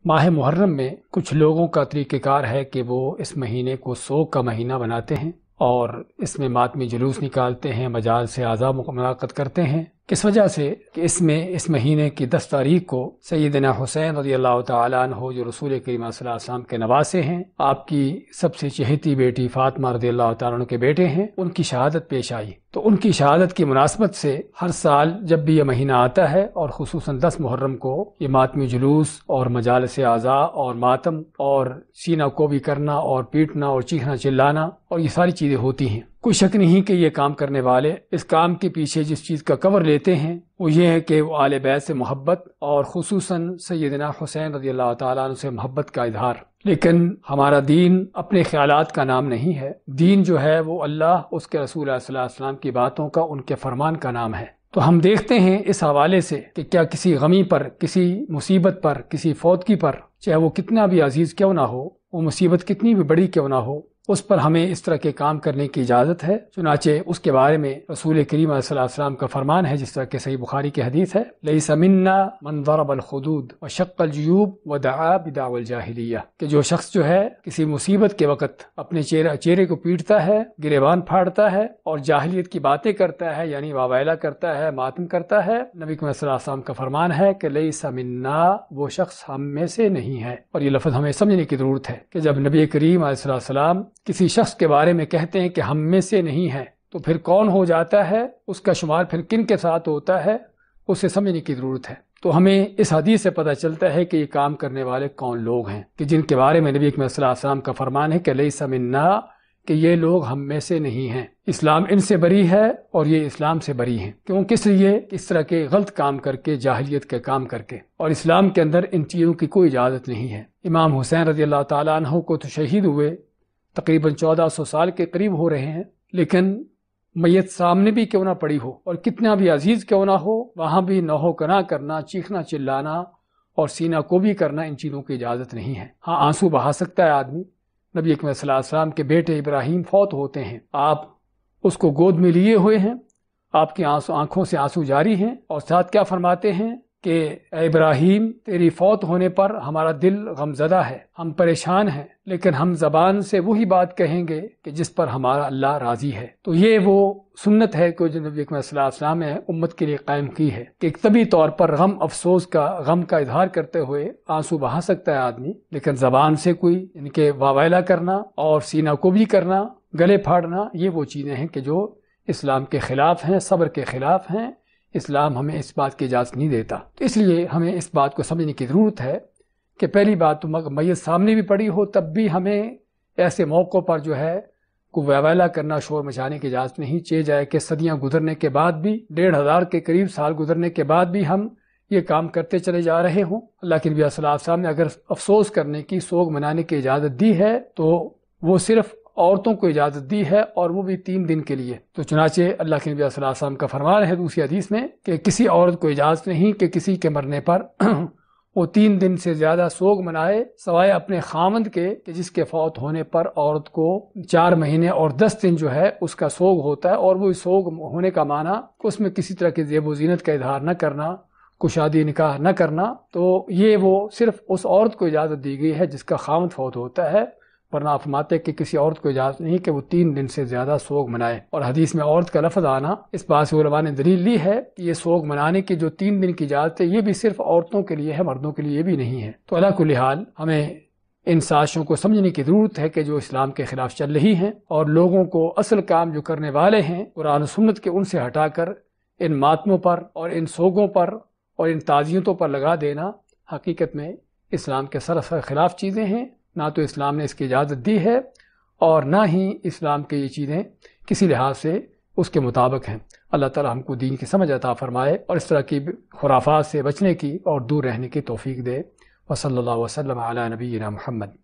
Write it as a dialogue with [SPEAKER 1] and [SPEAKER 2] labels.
[SPEAKER 1] ماہ محرم میں کچھ لوگوں کا طریقہ کار ہے کہ وہ اس مہینے کو سوگ کا مہینہ بناتے ہیں اور اس میں ماتمی جلوس نکالتے ہیں، مجال سے اعضاء منعقد کرتے ہیں۔ کس وجہ سے کہ اس مہینے کی 10 تاریخ کو سیدنا حسین رضی اللہ تعالیٰ عنہ جو رسول کریم صلی اللہ علیہ وسلم کے نواسے ہیں، آپ کی سب سے چہیتی بیٹی فاطمہ رضی اللہ تعالیٰ عنہ کے بیٹے ہیں، ان کی شہادت پیش آئی۔ تو ان کی شہادت کی مناسبت سے ہر سال جب بھی یہ مہینہ آتا ہے اور خصوصاً 10 محرم کو یہ ماتمی جلوس اور مجالس اعضاء اور ماتم اور سینہ کو بھی کرنا اور پیٹنا اور چیخنا چلانا اور یہ ساری چیزیں ہوتی ہیں۔ کوئی شک نہیں کہ یہ کام کرنے والے اس کام کے پیچھے جس چیز کا کور لیتے ہیں وہ یہ ہے کہ وہ آل بیت سے محبت اور خصوصاً سیدنا حسین رضی اللہ تعالیٰ عنہ سے محبت کا اظہار۔ لیکن ہمارا دین اپنے خیالات کا نام نہیں ہے، دین جو ہے وہ اللہ، اس کے رسول صلی اللہ علیہ وسلم کی باتوں کا، ان کے فرمان کا نام ہے۔ تو ہم دیکھتے ہیں اس حوالے سے کہ کیا کسی غمی پر، کسی مصیبت پر، کسی فوتگی پر، چاہے وہ کتنا بھی عزیز کیوں نہ ہو، وہ مصیبت کتنی بھی بڑی کیوں نہ ہو، اس پر ہمیں اس طرح کے کام کرنے کی اجازت ہے۔ چنانچہ اس کے بارے میں رسول کریم صلی اللہ علیہ وسلم کا فرمان ہے، جس طرح کہ صحیح بخاری کی حدیث ہے، لیس منا من ضرب الخدود وشق الجیوب ودعا بدعوى الجاہلیہ، کہ جو شخص جو ہے کسی مصیبت کے وقت اپنے چہرے کو پیٹتا ہے، گریبان پھاڑتا ہے اور جاہلیت کی باتیں کرتا ہے، یعنی واویلا کرتا ہے، ماتم کرتا ہے، نبی کریم صلی اللہ علیہ وسلم کا فرمان ہے کہ لیس منا، وہ شخص ہم میں سے نہیں ہے۔ اور یہ لفظ ہمیں سمجھنے کی ضرورت ہے کہ جب نبی کریم علیہ السلام کسی شخص کے بارے میں کہتے ہیں کہ ہم میں سے نہیں ہے، تو پھر کون ہو جاتا ہے، اس کا شمار پھر کن کے ساتھ ہوتا ہے، اسے سمجھنے کی ضرورت ہے۔ تو ہمیں اس حدیث سے پتہ چلتا ہے کہ یہ کام کرنے والے کون لوگ ہیں، کہ جن کے بارے میں نبی صلی اللہ علیہ وسلم کا فرمان ہے کہ لیس منا، کہ یہ لوگ ہم میں سے نہیں ہیں، اسلام ان سے بری ہے اور یہ اسلام سے بری ہیں۔ کیوں؟ کس لیے؟ اس طرح کے غلط کام کر کے، جاہلیت کے کام کر کے، اور اسلام کے اندر ان چیزوں کی کوئی اجازت نہیں ہے۔ امام حسین رضی اللہ تعالیٰ عنہ کو تو شہید ہوئے تقریباً 1400 سال کے قریب ہو رہے ہیں، لیکن میت سامنے بھی کیوں نہ پڑی ہو اور کتنا بھی عزیز کیوں نہ ہو، وہاں بھی نوحہ کنا کرنا، چیخنا چلانا اور سینہ کو بھی کرنا، ان چیزوں کی اجازت نہیں ہے۔ ہاں، آنسو بہا سکتا ہے آدمی۔ نبی اکرم صلی اللہ علیہ وسلم کے بیٹے ابراہیم فوت ہوتے ہیں، آپ اس کو گود میں لیے ہوئے ہیں، آپ کی آنکھوں سے آنسو جاری ہیں، اور ساتھ کیا فرماتے ہیں کہ اے ابراہیم، تیری فوت ہونے پر ہمارا دل غمزدہ ہے، ہم پریشان ہیں، لیکن ہم زبان سے وہی بات کہیں گے کہ جس پر ہمارا اللہ راضی ہے۔ تو یہ وہ سنت ہے کہ جو نبی اکرم صلی اللہ علیہ وسلم نے امت کے لیے قائم کی ہے کہ ایک طبی طور پر غم کا اظہار کرتے ہوئے آنسو بہا سکتا ہے آدمی، لیکن زبان سے کوئی ان کے واویلا کرنا اور سینہ کو بھی کرنا، گلے پھاڑنا، یہ وہ چیزیں ہیں کہ جو اسلام کے خلاف ہیں، صبر کے خلاف ہیں۔ اسلام ہمیں اس بات کی اجازت نہیں دیتا۔ تو اس لیے ہمیں اس بات کو سمجھنے کی ضرورت ہے کہ پہلی بات تو میت سامنے بھی پڑی ہو تب بھی ہمیں ایسے موقعوں پر جو ہے کوئی واویلا کرنا، شور مچانے کی اجازت نہیں۔ چاہے جائے کہ صدیاں گزرنے کے بعد بھی، 1500 کے قریب سال گزرنے کے بعد بھی ہم یہ کام کرتے چلے جا رہے ہوں۔ اللہ کے نبی صلی اللہ علیہ وسلم نے اگر افسوس کرنے کی، سوگ منانے کی اجازت دی ہے تو وہ صرف عورتوں کو اجازت دی ہے، اور وہ بھی 3 دن کے لیے۔ تو چنانچہ اللہ کے نبی صلی اللہ علیہ وسلم کا فرمان ہے دوسری حدیث میں کہ کسی عورت کو اجازت نہیں کہ کسی کے مرنے پر وہ 3 دن سے زیادہ سوگ منائے، سوائے اپنے خاوند کے، کہ جس کے فوت ہونے پر عورت کو 4 مہینے اور 10 دن جو ہے اس کا سوگ ہوتا ہے، اور وہ سوگ ہونے کا معنی کہ اس میں کسی طرح کی زیب و زینت کا اظہار نہ کرنا، کشادی نکاح نہ کرنا۔ تو یہ وہ صرف اس عورت کو اجازت دی گئی ہے جس کا خاوند فوت ہوتا ہے، ورنہ آپ فرماتے کہ کسی عورت کو اجازت نہیں کہ وہ 3 دن سے زیادہ سوگ منائے۔ اور حدیث میں عورت کا لفظ آنا، اس بات سے علماء نے دلیل لی ہے کہ یہ سوگ منانے کی جو 3 دن کی اجازت ہے، یہ بھی صرف عورتوں کے لیے ہے، مردوں کے لیے بھی نہیں ہے۔ تو علی کل حال ہمیں ان سازشوں کو سمجھنے کی ضرورت ہے کہ جو اسلام کے خلاف چل رہی ہیں، اور لوگوں کو اصل کام جو کرنے والے ہیں قرآن و سنت کے، ان سے ہٹا کر ان ماتموں پر اور ان سوگوں پر اور ان تعزیتوں پر لگا دینا حقیقت میں اسلام کے سراسر خلاف چیزیں ہیں۔ نہ تو اسلام نے اس کی اجازت دی ہے اور نہ ہی اسلام کے یہ چیزیں کسی لحاظ سے اس کے مطابق ہیں۔ اللہ تعالی ہم کو دین کی سمجھ عطا فرمائے اور اس طرح کی خرافات سے بچنے کی اور دور رہنے کی توفیق دے۔ وصلی اللہ وسلم علی نبینا محمد۔